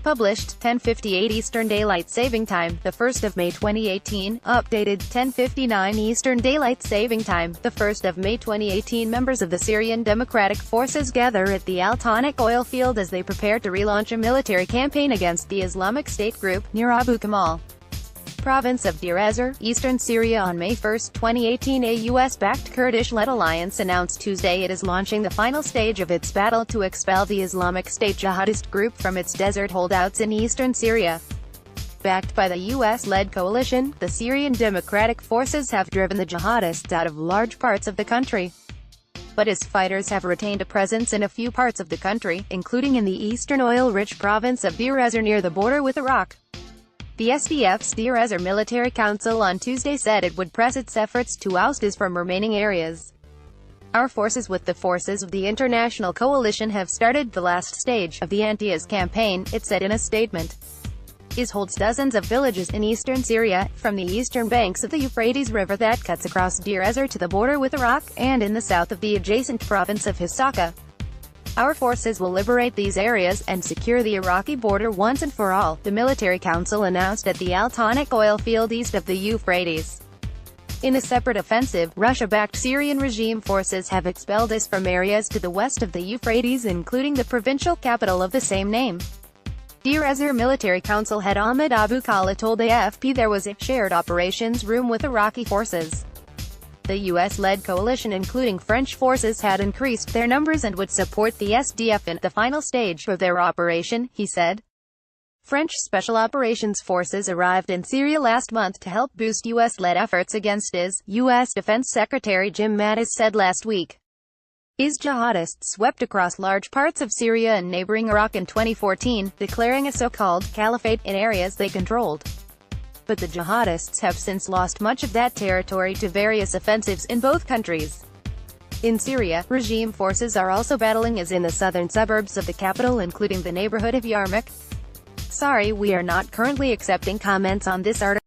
Published, 10:58 Eastern Daylight Saving Time, the 1st of May 2018. Updated, 10:59 Eastern Daylight Saving Time, the 1st of May 2018. Members of the Syrian Democratic Forces gather at the Al-Tanak oil field as they prepare to relaunch a military campaign against the Islamic State group, near Abu Kamal, province of Deir Ezzor, eastern Syria. On May 1, 2018, a US-backed Kurdish-led alliance announced Tuesday it is launching the final stage of its battle to expel the Islamic State jihadist group from its desert holdouts in eastern Syria. Backed by the US-led coalition, the Syrian Democratic Forces have driven the jihadists out of large parts of the country. But its fighters have retained a presence in a few parts of the country, including in the eastern oil-rich province of Deir Ezzor near the border with Iraq. The SDF's Deir Ezzor Military Council on Tuesday said it would press its efforts to oust IS from remaining areas. Our forces with the forces of the international coalition have started the last stage of the anti-IS campaign, it said in a statement. IS holds dozens of villages in eastern Syria, from the eastern banks of the Euphrates River that cuts across Deir Ezzor to the border with Iraq, and in the south of the adjacent province of Hisaka. Our forces will liberate these areas, and secure the Iraqi border once and for all, the military council announced at the Al-Tanak oil field east of the Euphrates. In a separate offensive, Russia-backed Syrian regime forces have expelled IS from areas to the west of the Euphrates, including the provincial capital of the same name. Deir Ezzor Military Council head Ahmed Abu Kamal told AFP there was a shared operations room with Iraqi forces. The US-led coalition, including French forces, had increased their numbers and would support the SDF in the final stage of their operation, he said. French Special Operations Forces arrived in Syria last month to help boost US-led efforts against IS, US Defense Secretary Jim Mattis said last week. IS jihadists swept across large parts of Syria and neighboring Iraq in 2014, declaring a so-called caliphate in areas they controlled. But the jihadists have since lost much of that territory to various offensives in both countries. In Syria, regime forces are also battling IS in the southern suburbs of the capital, including the neighborhood of Yarmouk. Sorry, we are not currently accepting comments on this article.